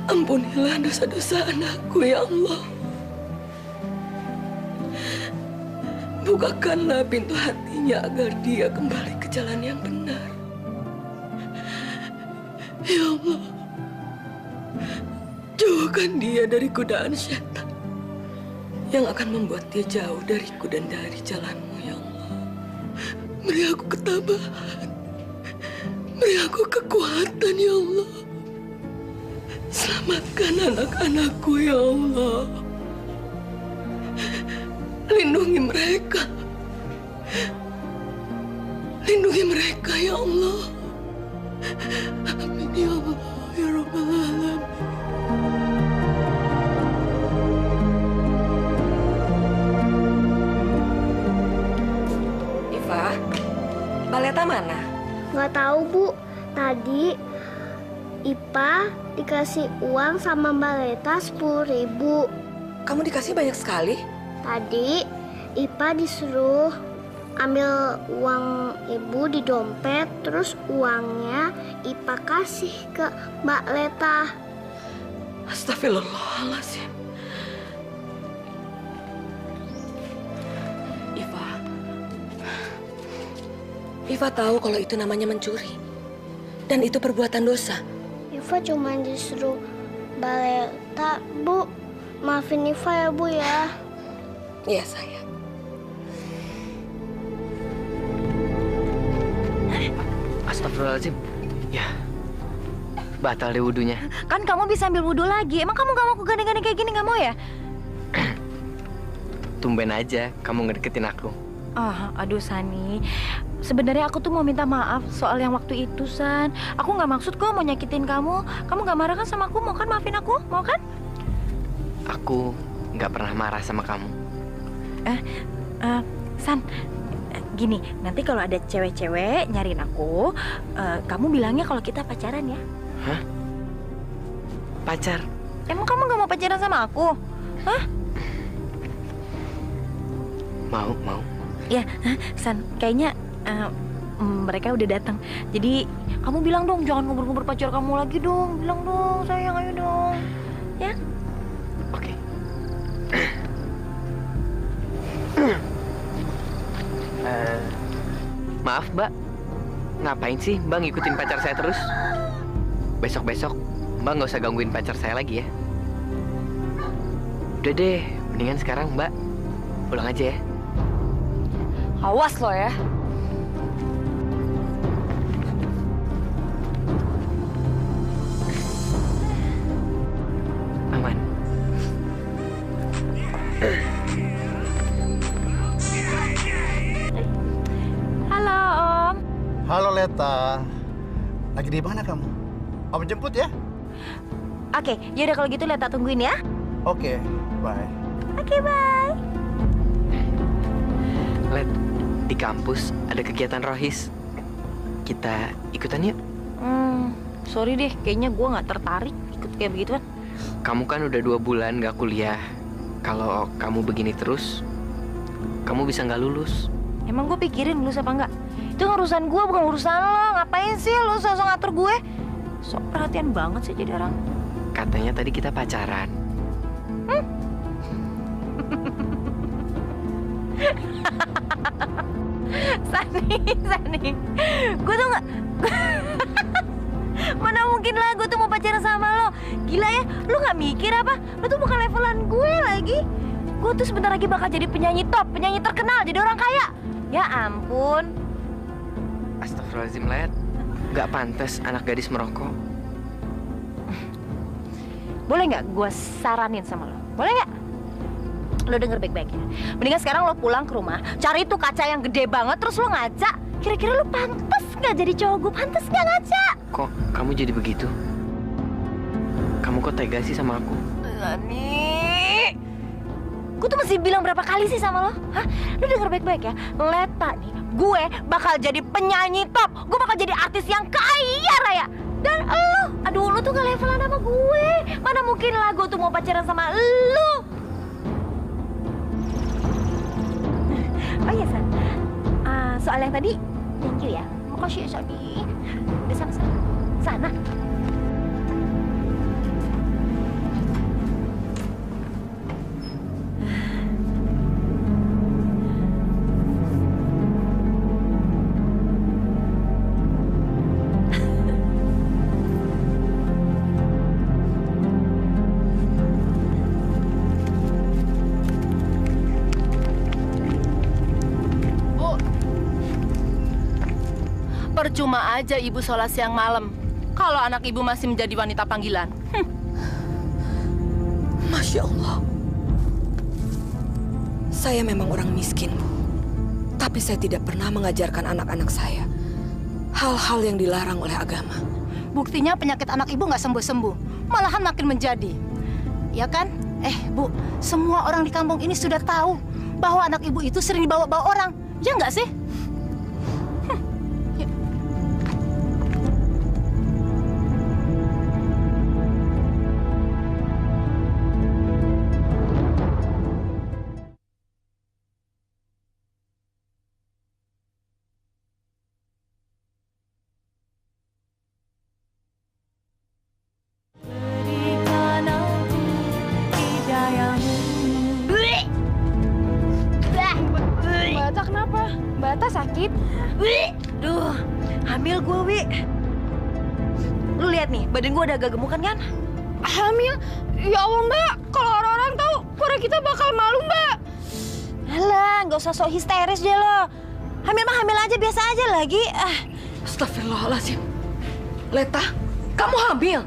Ampunilah dosa-dosa anakku, ya Allah. Bukakanlah pintu hatinya agar dia kembali ke jalan yang benar. Ya Allah, jauhkan dia dari godaan syaitan yang akan membuat dia jauh dariku dan dari jalanmu, ya Allah. Beri aku ketabahan, beri aku kekuatan, ya Allah. Selamatkan anak-anakku, ya Allah. Lindungi mereka. Lindungi mereka, ya Allah. Amin, ya Allah, ya Rabbal Alamin. Iva, Mbak Leta mana? Nggak tahu, Bu. Tadi Ipa dikasih uang sama Mbak Leta 10.000. Kamu dikasih banyak sekali? Tadi Ipa disuruh ambil uang ibu di dompet, terus uangnya Ipa kasih ke Mbak Leta. Astagfirullahaladzim. Iva tahu kalau itu namanya mencuri. Dan itu perbuatan dosa. Iva cuma disuruh Mbak Leta, Bu. Maafin Iva ya, Bu ya. Iya, sayang. Astagfirullahaladzim. Ya, batal deh wudhunya. Kan kamu bisa ambil wudhu lagi. Emang kamu gak mau gandeng-gandeng kayak gini, gak mau ya? Tumben aja kamu ngedeketin aku. Aduh Sani, sebenarnya aku tuh mau minta maaf soal yang waktu itu, San. Aku nggak maksud kok mau nyakitin kamu. Kamu nggak marah kan sama aku? Mau kan maafin aku? Mau kan? Aku nggak pernah marah sama kamu. San, gini, nanti kalau ada cewek-cewek nyariin aku, kamu bilangnya kalau kita pacaran ya. Hah? Pacar? Emang kamu nggak mau pacaran sama aku? Hah? Mau. Ya, San, kayaknya mereka udah datang. Jadi kamu bilang dong, jangan ngubur-ngubur pacar kamu lagi dong. Bilang dong, sayang, ayo dong. Ya? Oke. Maaf, Mbak. Ngapain sih Mbak ngikutin pacar saya terus? Besok-besok Mbak nggak usah gangguin pacar saya lagi ya. Udah deh, mendingan sekarang Mbak pulang aja ya. Awas lo ya. Aman. Halo, Om. Halo Leta. Lagi di mana kamu? Om jemput ya? Oke, yaudah kalau gitu Leta tungguin ya. Oke, bye. Oke, bye. Let, di kampus ada kegiatan rohis. Kita ikutan yuk. Sorry deh, kayaknya gue nggak tertarik ikut kayak begituan. Kamu kan udah 2 bulan gak kuliah. Kalau kamu begini terus, kamu bisa nggak lulus. Emang gue pikirin lulus apa enggak? Itu urusan gue, bukan urusan lo. Ngapain sih lo sosok ngatur gue? Sok perhatian banget sih jadi orang. Katanya tadi kita pacaran. Sani, Gue tuh nggak. Mana mungkin lah gue tuh mau pacaran sama lo. Gila ya, lo nggak mikir apa? Lo tuh bukan levelan gue lagi. Gue tuh sebentar lagi bakal jadi penyanyi top, penyanyi terkenal, jadi orang kaya. Ya ampun. Astagfirullahaladzim, Let. Gak pantas anak gadis merokok. Boleh nggak gue saranin sama lo? Boleh nggak? Lo denger baik-baik ya. Mendingan sekarang lo pulang ke rumah, cari tuh kaca yang gede banget, terus lo ngaca. Kira-kira lo pantas nggak jadi cowok gue? Pantas nggak ngaca? Kok kamu jadi begitu? Kamu kok tega sih sama aku? Lani, gue tuh mesti bilang berapa kali sih sama lo? Hah? Lo denger baik-baik ya. Leta nih, gue bakal jadi penyanyi top. Gue bakal jadi artis yang kaya raya. Dan lo, aduh lo tuh gak levelan sama gue. Mana mungkin lah gue tuh mau pacaran sama lo. Oh iya, San. Soal yang tadi, thank you ya. Makasih ya, Sani. Udah sana. Sana. Percuma aja ibu sholat siang malam kalau anak ibu masih menjadi wanita panggilan. Masya Allah. Saya memang orang miskin, Bu. Tapi saya tidak pernah mengajarkan anak-anak saya hal-hal yang dilarang oleh agama. Buktinya penyakit anak ibu nggak sembuh-sembuh, malahan makin menjadi. Ya kan? Bu, semua orang di kampung ini sudah tahu bahwa anak ibu itu sering dibawa-bawa orang. Ya nggak sih? Bata sakit? Wi, duh, hamil gue, Wi. Lu lihat nih, badan gue udah agak gemukan kan? Hamil? Ya Allah, Mbak. Kalau orang-orang tahu, keluarga kita bakal malu, Mbak. Alah, nggak usah sok histeris deh lo. Hamil mah hamil aja, biasa aja lagi. Astagfirullahaladzim. Leta, kamu hamil?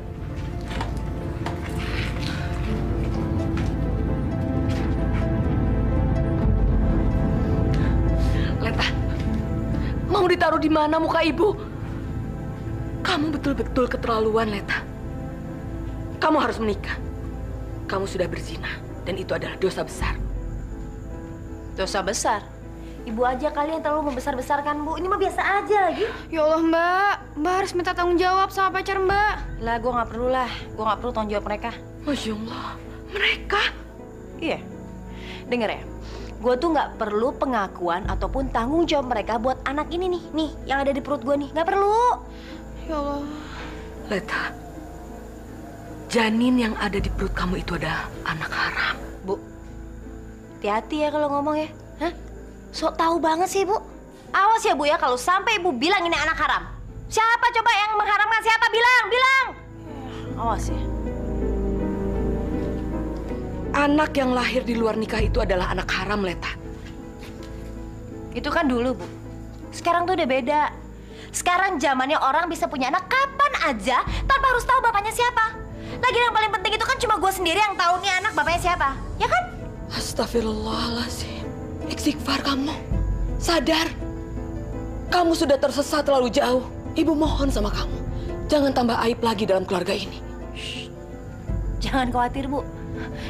Leta, mau ditaruh di mana muka ibu? Kamu betul-betul keterlaluan, Leta. Kamu harus menikah. Kamu sudah berzina, dan itu adalah dosa besar. Dosa besar? Ibu aja kali yang terlalu membesar-besarkan, Bu. Ini mah biasa aja lagi. Ya Allah, Mbak. Mbak harus minta tanggung jawab sama pacar Mbak. Lah, gue nggak perlu lah. Gue nggak perlu tanggung jawab mereka. Masya Allah, mereka? Iya. Dengar ya. Gue tuh nggak perlu pengakuan ataupun tanggung jawab mereka buat anak ini nih. Nih, yang ada di perut gue nih. Nggak perlu. Ya Allah. Leta, janin yang ada di perut kamu itu adalah anak haram. Bu, hati-hati ya kalau ngomong ya. Hah? Sok tahu banget sih, Bu. Awas ya, Bu ya, kalau sampai Ibu bilang ini anak haram. Siapa coba yang mengharamkan? Siapa? Bilang! Awas ya. Anak yang lahir di luar nikah itu adalah anak haram, Leta. Itu kan dulu, Bu. Sekarang tuh udah beda. Sekarang zamannya orang bisa punya anak kapan aja tanpa harus tahu bapaknya siapa. Lagi yang paling penting itu kan cuma gue sendiri yang tahu nih anak bapaknya siapa. Ya kan? Astagfirullahaladzim. Istighfar kamu. Sadar. Kamu sudah tersesat terlalu jauh. Ibu mohon sama kamu. Jangan tambah aib lagi dalam keluarga ini. Jangan khawatir, Bu.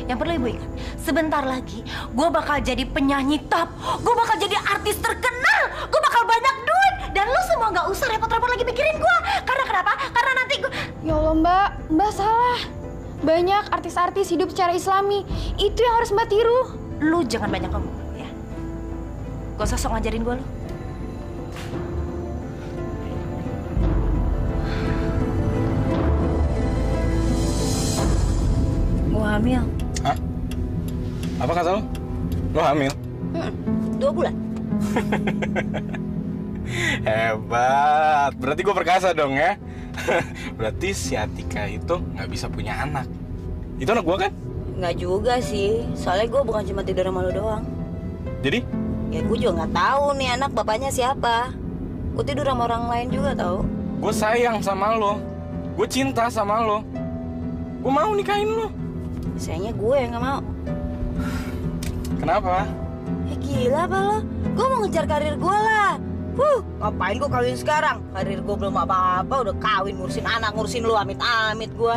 Yang perlu Ibu ingat, sebentar lagi gue bakal jadi penyanyi top. Gue bakal jadi artis terkenal. Gue bakal banyak duit. Dan lu semua nggak usah repot-repot lagi mikirin gue. Karena kenapa? Karena nanti gue... Ya Allah, Mbak. Mbak salah. Banyak artis-artis hidup secara islami. Itu yang harus Mbak tiru. Lu jangan banyak ngomong, ya. Gak usah sok ngajarin gue, lu. Gue hamil. Hah? Apa kata lo? Lo hamil? 2 bulan. Hebat. Berarti gue perkasa dong ya. Berarti si Atika itu nggak bisa punya anak. Itu anak gue kan? Nggak juga sih. Soalnya gue bukan cuma tidur sama lu doang. Jadi? Ya gue juga nggak tahu nih anak bapaknya siapa. Gue tidur sama orang lain juga tahu. Gue sayang sama lo. Gue cinta sama lo. Gue mau nikahin lo. Sayangnya gue yang nggak mau. Kenapa? Ya gila apa lo? Gue mau ngejar karir gue lah. Ngapain gue kawin sekarang? Karir gue belum apa-apa, udah kawin ngurusin anak, ngurusin lu, amit-amit gue.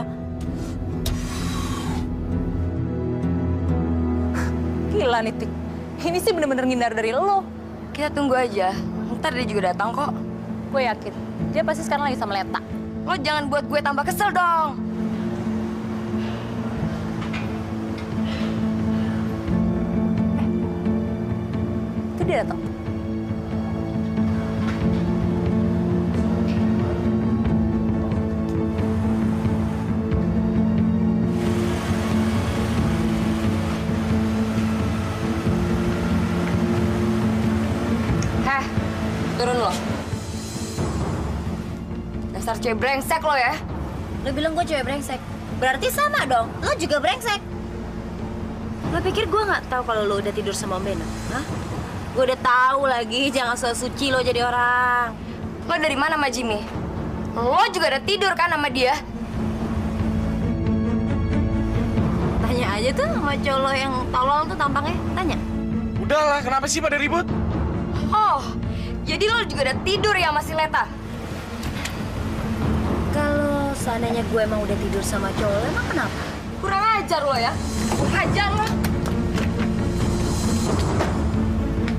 Gila nih, Tik. Ini sih bener-bener ngindar dari lo. Kita tunggu aja. Ntar dia juga datang kok. Gue yakin, dia pasti sekarang lagi sama Leta. Lo jangan buat gue tambah kesel dong. Itu dia datang. Turun lo. Dasar cewek brengsek lo ya. Lo bilang gue cewek brengsek. Berarti sama dong, lo juga brengsek. Lo pikir gue nggak tahu kalau lo udah tidur sama Om Beno? Hah? Gue udah tahu lagi, jangan so suci lo jadi orang. Lo dari mana sama Jimmy? Lo juga udah tidur kan sama dia? Tanya aja tuh sama cowok lo yang tolol tuh tampangnya. Tanya. Udahlah, kenapa sih pada ribut? Oh, jadi lo juga udah tidur ya sama si Leta? Kalau seandainya gue emang udah tidur sama cowok lo, emang kenapa? Kurang ajar lo ya. Kurang ajar lo.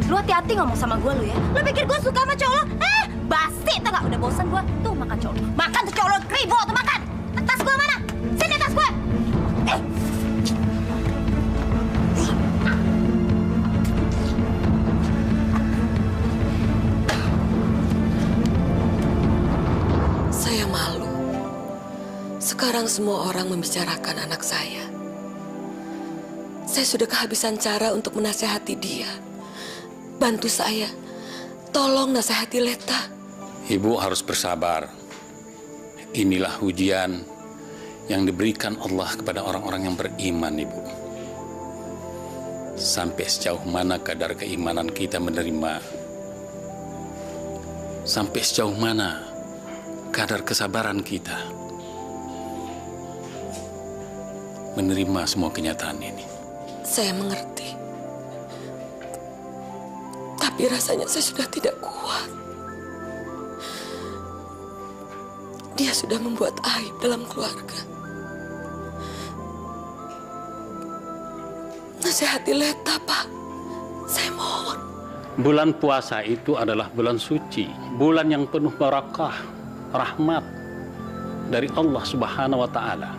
Lu hati-hati ngomong sama gue lo ya. Lu pikir gue suka sama cowok lo? Basi tau gak? Udah bosan gue. Tuh makan cowok lo. Makan tuh cowok lo. Kribo tuh makan. Tas gue mana? Sini tas gue. Saya malu. Sekarang semua orang membicarakan anak saya. Saya sudah kehabisan cara untuk menasehati dia. Bantu saya. Tolong nasihati Leta. Ibu harus bersabar. Inilah ujian yang diberikan Allah kepada orang-orang yang beriman, Ibu. Sampai sejauh mana kadar keimanan kita menerima, sampai sejauh mana kadar kesabaran kita menerima semua kenyataan ini. Saya mengerti. Tapi rasanya saya sudah tidak kuat. Dia sudah membuat aib dalam keluarga. Nasihati Leta, Pak. Saya mohon. Bulan puasa itu adalah bulan suci, bulan yang penuh barakah, rahmat dari Allah Subhanahu wa Ta'ala.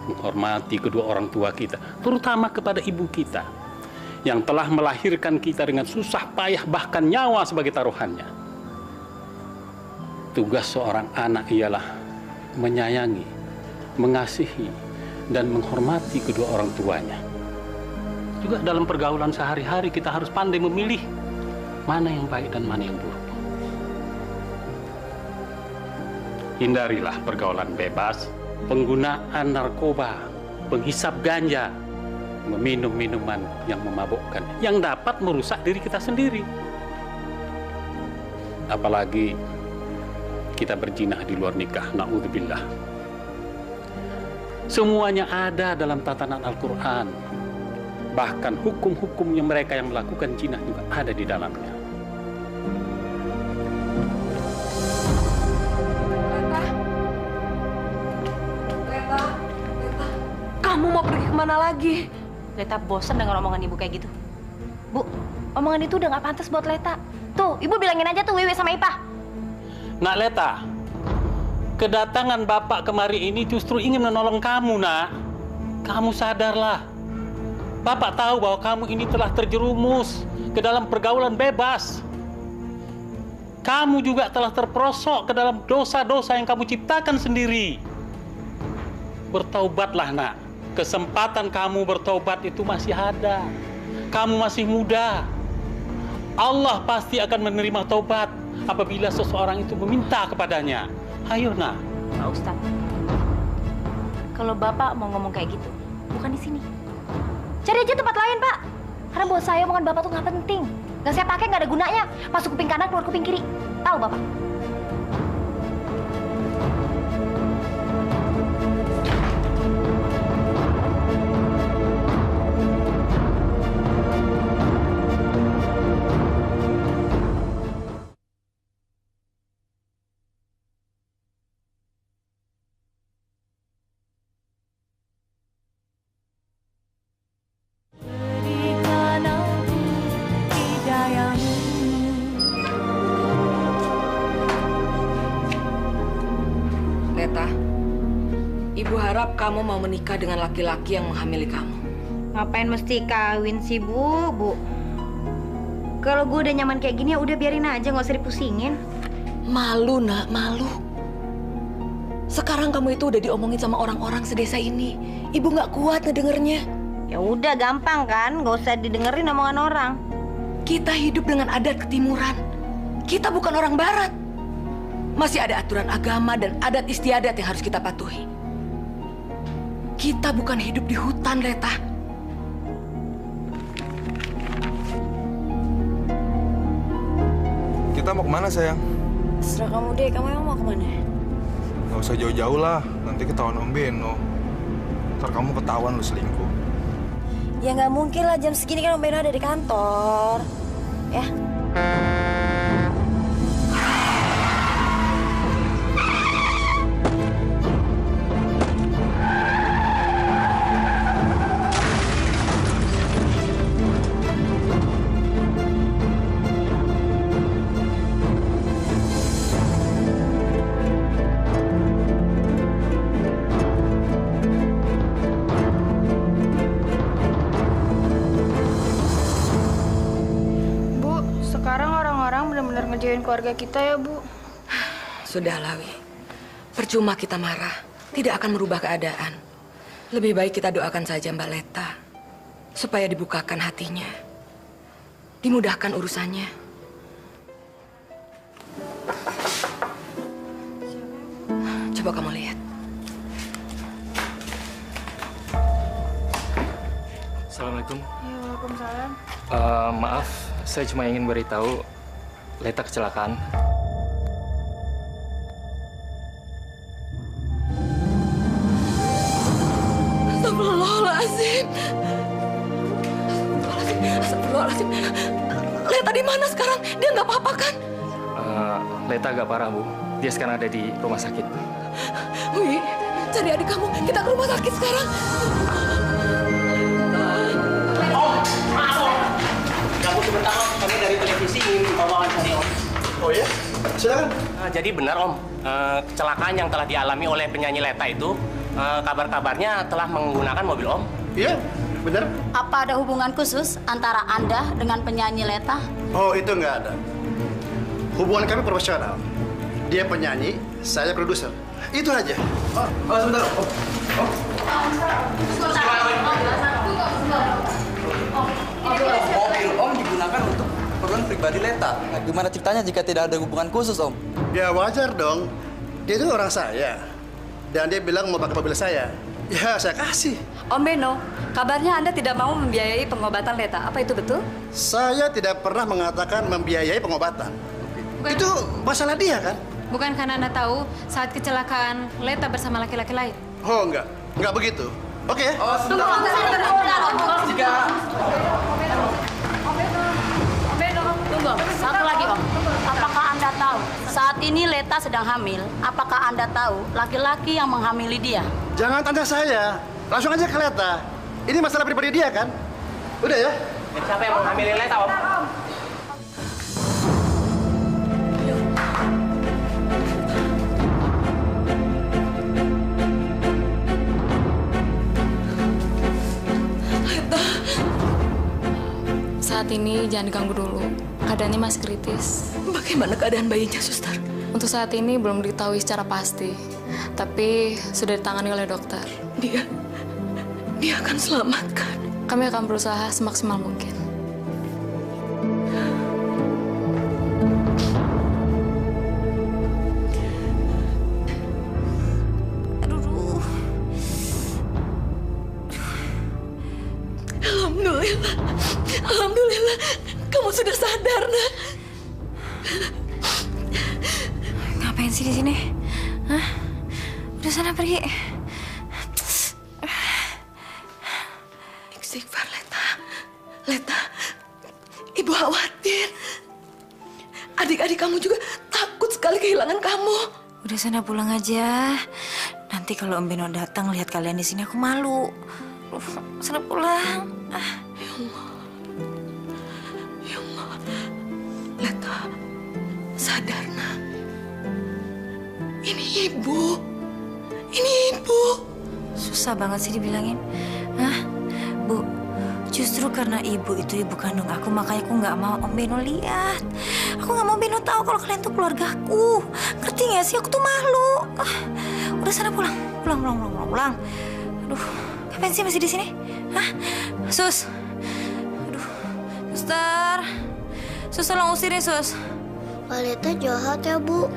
Menghormati kedua orang tua kita, terutama kepada ibu kita yang telah melahirkan kita dengan susah payah, bahkan nyawa sebagai taruhannya. Tugas seorang anak ialah menyayangi, mengasihi, dan menghormati kedua orang tuanya. Juga dalam pergaulan sehari-hari kita harus pandai memilih mana yang baik dan mana yang buruk. Hindarilah pergaulan bebas, penggunaan narkoba, penghisap ganja, meminum minuman yang memabukkan, yang dapat merusak diri kita sendiri. Apalagi kita berjinah di luar nikah, na'udzubillah. Semuanya ada dalam tatanan Al-Quran. Bahkan hukum-hukumnya mereka yang melakukan jinah juga ada di dalamnya. Leta, kamu mau pergi kemana lagi? Leta bosen dengar omongan ibu kayak gitu. Bu, omongan itu udah gak pantas buat Leta. Tuh, ibu bilangin aja tuh Wiwi sama Ipah. Nak Leta, kedatangan Bapak kemari ini justru ingin menolong kamu, Nak. Kamu sadarlah. Bapak tahu bahwa kamu ini telah terjerumus ke dalam pergaulan bebas. Kamu juga telah terperosok ke dalam dosa-dosa yang kamu ciptakan sendiri. Bertaubatlah, Nak. Kesempatan kamu bertaubat itu masih ada. Kamu masih muda. Allah pasti akan menerima taubat apabila seseorang itu meminta kepadanya. Ayo, Nak. Pak Ustadz, kalau Bapak mau ngomong kayak gitu, bukan di sini. Cari aja tempat lain, Pak. Karena buat saya omongan Bapak tuh nggak penting. Nggak saya pakai, nggak ada gunanya. Masuk kuping kanan, keluar kuping kiri. Tahu, Bapak? Leta, Ibu harap kamu mau menikah dengan laki-laki yang menghamili kamu. Ngapain mesti kawin sih, Bu? Kalau gue udah nyaman kayak gini, ya udah biarin aja, nggak usah dipusingin. Malu, Nak, malu. Sekarang kamu itu udah diomongin sama orang-orang sedesa ini. Ibu nggak kuat ngedengernya. Ya udah, gampang kan? Nggak usah didengerin omongan orang. Kita hidup dengan adat ketimuran. Kita bukan orang barat. Masih ada aturan agama dan adat istiadat yang harus kita patuhi. Kita bukan hidup di hutan, Leta. Kita mau kemana, sayang? Terserah kamu deh, kamu yang mau kemana? Gak usah jauh-jauh lah, nanti ketahuan Om Beno. Ntar kamu ketahuan lu selingkuh. Ya nggak mungkin lah, jam segini kan Om Beno ada di kantor. Ya. ngerjain keluarga kita ya, Bu. Sudahlah, Wi. Percuma kita marah. Tidak akan merubah keadaan. Lebih baik kita doakan saja Mbak Leta. Supaya dibukakan hatinya. Dimudahkan urusannya. Saya cuma ingin beritahu Leta kecelakaan. Astagfirullahaladzim. Astagfirullahaladzim. Leta di mana sekarang? Dia nggak apa-apa kan? Leta agak parah, Bu. Dia sekarang ada di rumah sakit. Wi, cari adik kamu. Kita ke rumah sakit sekarang. Kamu sebentar, Om. Kami dari televisi ingin wawancara Om. Oh ya? Silakan. Jadi benar, Om. Kecelakaan yang telah dialami oleh penyanyi Leta itu, kabar-kabarnya telah menggunakan mobil Om. Iya, benar. Apa ada hubungan khusus antara Anda dengan penyanyi Leta? Oh, itu nggak ada. Hubungan kami profesional. Dia penyanyi, saya produser. Itu aja. Oh sebentar. Mobil Om digunakan untuk keperluan pribadi Leta. Nah, gimana ceritanya jika tidak ada hubungan khusus, Om? Ya wajar dong. Dia itu orang saya. Dan dia bilang mau pakai mobil saya. Ya, saya kasih. Om Beno, kabarnya Anda tidak mau membiayai pengobatan Leta. Apa itu betul? Saya tidak pernah mengatakan membiayai pengobatan. Itu masalah dia kan? Bukan karena Anda tahu saat kecelakaan Leta bersama laki-laki lain? Oh, enggak. Enggak begitu. Oke. Oh, sebentar. Tunggu, satu lagi Om. Apakah Anda tahu saat ini Leta sedang hamil? Apakah Anda tahu laki-laki yang menghamili dia? Jangan tanya saya. Langsung aja ke Leta. Ini masalah pribadi dia kan? Udah ya? Siapa yang menghamili Leta, Om? Saat ini jangan diganggu dulu. Keadaannya masih kritis. Bagaimana keadaan bayinya, Suster? Untuk saat ini belum diketahui secara pasti. Tapi sudah ditangani oleh dokter. Dia akan selamatkan. Kami akan berusaha semaksimal mungkin. Alhamdulillah, kamu sudah sadar, Nak. Ngapain sih di sini? Hah? Udah sana pergi. Istighfar, Leta. Leta, Ibu khawatir. Adik-adik kamu juga takut sekali kehilangan kamu. Udah sana pulang aja. Nanti kalau Om Beno datang lihat kalian di sini aku malu. Sana pulang. Ya Allah. Leta, sadar, Nak. Ini Ibu. Ini Ibu. Susah banget sih dibilangin. Hah? Bu, justru karena Ibu itu ibu kandung aku, makanya aku nggak mau Om Beno lihat. Aku nggak mau Beno tahu kalau kalian tuh keluargaku. Ngerti nggak sih? Aku tuh malu. Udah sana pulang. Pulang. Aduh, ngapain sih masih di sini? Hah? Sus. Aduh, Suster, tolong usirin, Sus. Leta jahat ya, Bu.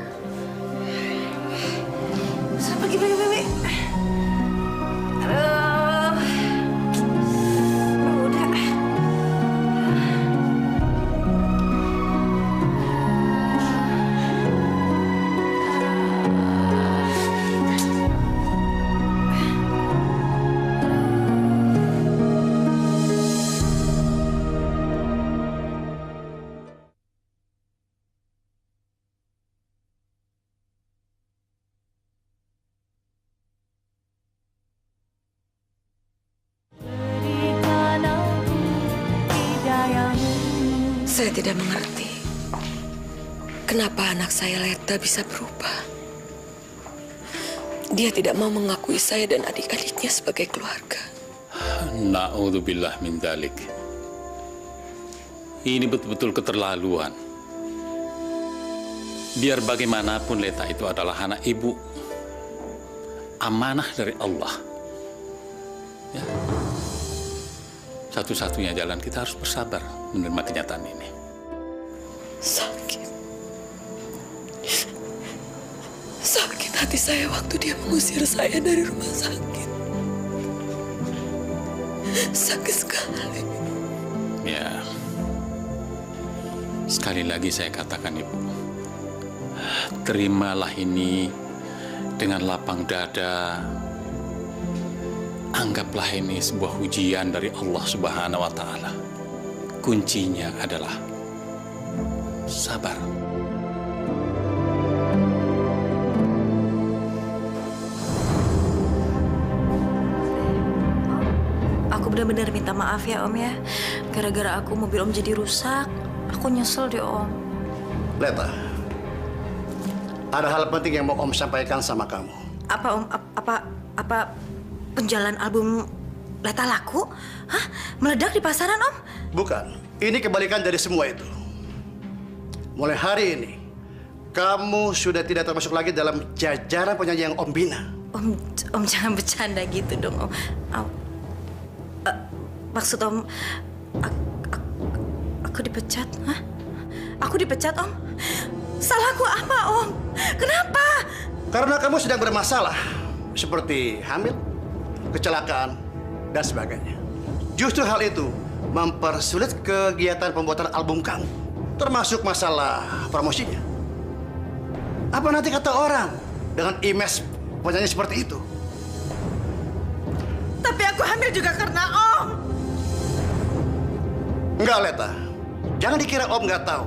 Pergi. Aduh. Udah. Saya tidak mengerti kenapa anak saya Leta bisa berubah. Dia tidak mau mengakui saya dan adik-adiknya sebagai keluarga. Na'udzubillah min dzalik. Ini betul-betul keterlaluan. Biar bagaimanapun Leta itu adalah anak ibu. Amanah dari Allah. Ya. Satu-satunya jalan kita harus bersabar menerima kenyataan ini. Sakit hati saya waktu dia mengusir saya dari rumah sakit. Sakit sekali. Ya, Sekali lagi saya katakan, Ibu, terimalah ini dengan lapang dada. Anggaplah ini sebuah ujian dari Allah Subhanahu wa Ta'ala. Kuncinya adalah sabar. Aku benar-benar minta maaf ya Om ya. Gara-gara aku mobil Om jadi rusak. Aku nyesel deh Om. Leta, ada hal penting yang mau Om sampaikan sama kamu. Apa Om? Apa penjualan album Leta laku? Hah? Meledak di pasaran Om? Bukan. Ini kebalikan dari semua itu. Mulai hari ini, kamu sudah tidak termasuk lagi dalam jajaran penyanyi yang Om bina. Om jangan bercanda gitu dong Om. Maksud Om, aku dipecat? Hah? Aku dipecat Om? Salahku apa Om? Kenapa? Karena kamu sedang bermasalah. Seperti hamil, kecelakaan, dan sebagainya. Justru hal itu mempersulit kegiatan pembuatan album kamu. Termasuk masalah promosinya. Apa nanti kata orang dengan image penyanyi seperti itu? Tapi aku hamil juga karena Om. Enggak, Leta. Jangan dikira Om nggak tahu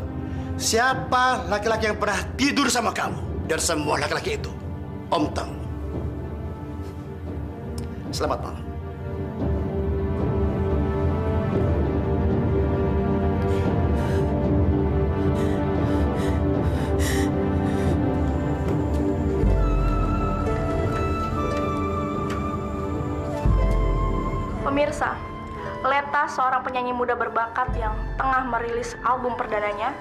siapa laki-laki yang pernah tidur sama kamu. Dan semua laki-laki itu Om tahu. Selamat malam. Pemirsa, Leta, seorang penyanyi muda berbakat yang tengah merilis album perdananya,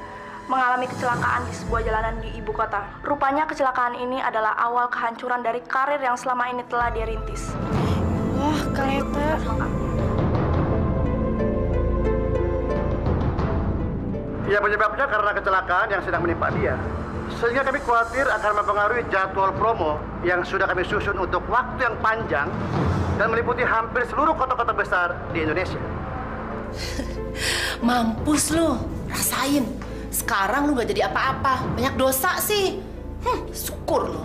mengalami kecelakaan di sebuah jalanan di ibu kota. Rupanya kecelakaan ini adalah awal kehancuran dari karir yang selama ini telah dia rintis. Wah, Kak Leta. Ya, penyebabnya karena kecelakaan yang sedang menimpa dia. Sehingga kami khawatir akan mempengaruhi jadwal promo yang sudah kami susun untuk waktu yang panjang dan meliputi hampir seluruh kota-kota besar di Indonesia. Mampus lu, rasain. Sekarang lu gak jadi apa-apa, banyak dosa sih. Syukur lu.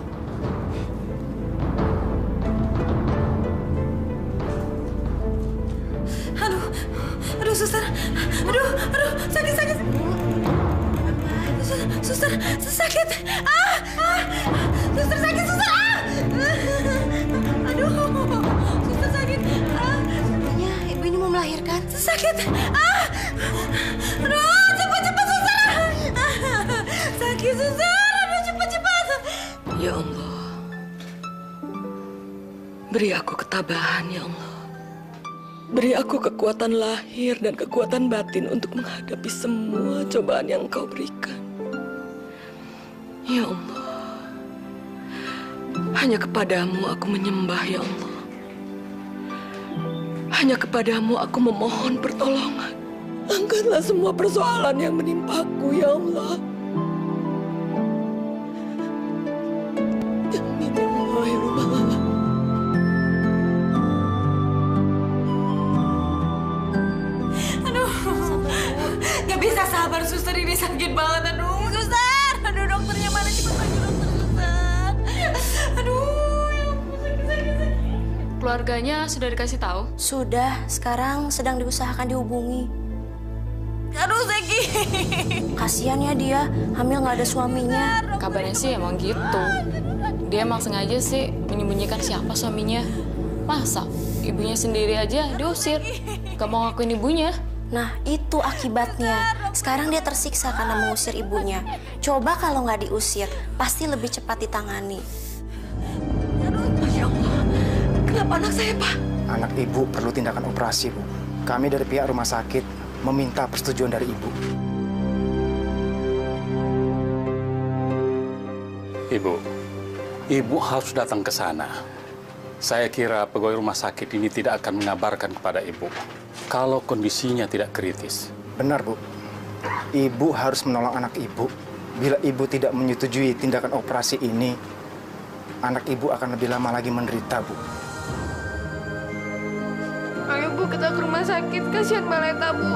Aduh, suster. Aduh, sakit. Suster, sakit. Suster sakit, suster. Aduh, suster sakit. Sepertinya ibu ini mau melahirkan. Sakit. Aduh, cepat suster. Sakit, suster. Aduh, cepat. Ya Allah, beri aku ketabahan ya Allah. Beri aku kekuatan lahir dan kekuatan batin untuk menghadapi semua cobaan yang Engkau berikan. Ya Allah, hanya kepadamu aku menyembah ya Allah. Hanya kepadamu aku memohon pertolongan. Angkatlah semua persoalan yang menimpaku ya Allah. Amin ya Allah ya Rabbal. Gak bisa sabar, suster, ini sakit banget. Aduh, suster. Aduh, dokternya mana? Cepat panggil dokter, suster. Aduh, ya ampun, sakit. Keluarganya sudah dikasih tahu? Sudah, sekarang sedang diusahakan dihubungi. Aduh, sakit. Kasian ya dia, hamil nggak ada suaminya. Kabarnya sih emang gitu. Dia emang sengaja sih menyembunyikan siapa suaminya. Masa ibunya sendiri aja diusir, gak mau ngakuin ibunya. Nah, itu akibatnya. Sekarang dia tersiksa karena mengusir ibunya. Coba kalau nggak diusir, pasti lebih cepat ditangani. Ya Allah, kenapa anak saya, Pak? Anak ibu perlu tindakan operasi, Bu. Kami dari pihak rumah sakit meminta persetujuan dari ibu. Ibu harus datang ke sana. Saya kira pegawai rumah sakit ini tidak akan mengabarkan kepada ibu kalau kondisinya tidak kritis. Benar, Bu. Ibu harus menolong anak ibu. Bila ibu tidak menyetujui tindakan operasi ini, anak ibu akan lebih lama lagi menderita, Bu. Ayo Bu, kita ke rumah sakit. Kasihan Mbak Leta, Bu.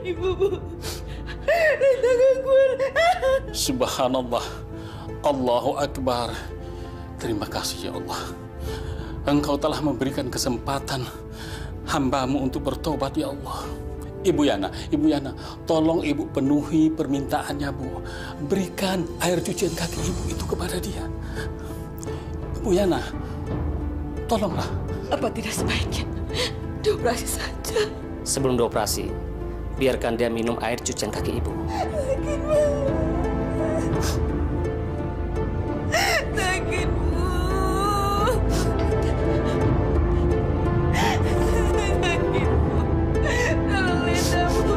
Ibu, Bu. Leta gak kuat. Subhanallah. Allahu Akbar. Terima kasih ya Allah. Engkau telah memberikan kesempatan hamba-Mu untuk bertobat ya Allah. Ibu Yana, tolong Ibu penuhi permintaannya, Bu. Berikan air cucian kaki Ibu itu kepada dia. Ibu Yana, tolonglah. Apa tidak sebaiknya dioperasi saja? Sebelum dioperasi, biarkan dia minum air cucian kaki Ibu. Sakit, Bu. Sakit, Bu. Tolong Leta, Bu.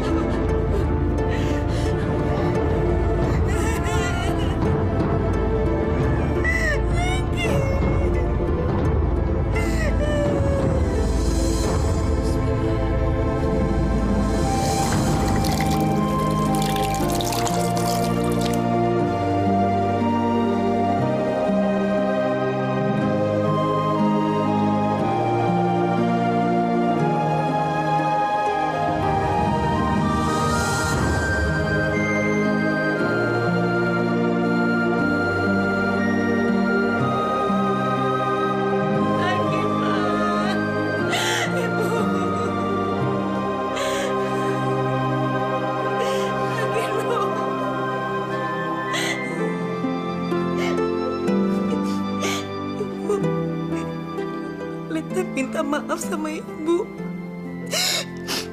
Leta minta maaf sama Ibu.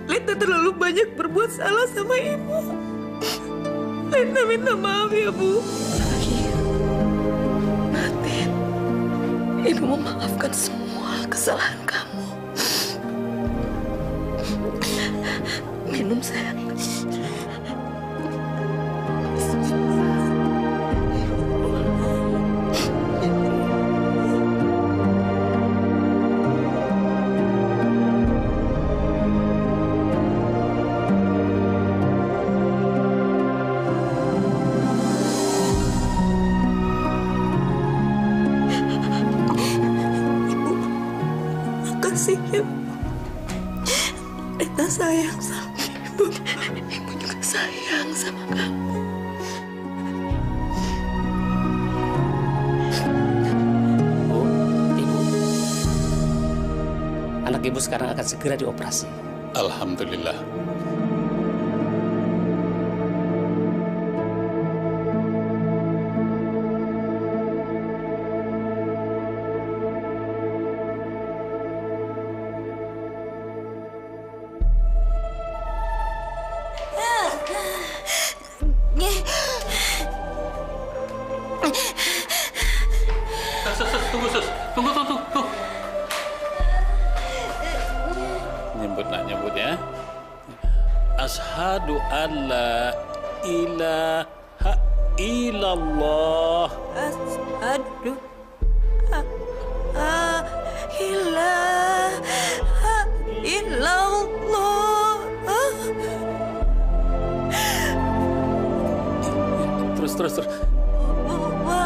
Leta terlalu banyak berbuat salah sama Ibu. Leta minta maaf ya, Bu. Batin, Ibu memaafkan semua kesalahan kamu. Minum, sayang. Makasih ya. Leta sayang sama Ibu. Ibu juga sayang sama kamu. Bu, Ibu. Anak Ibu sekarang akan segera dioperasi. Alhamdulillah. Tunggu. Nyebut ya. Asyhadu an la ilaha illallah. Asyhadu an la ilaha illallah. Terus. Wa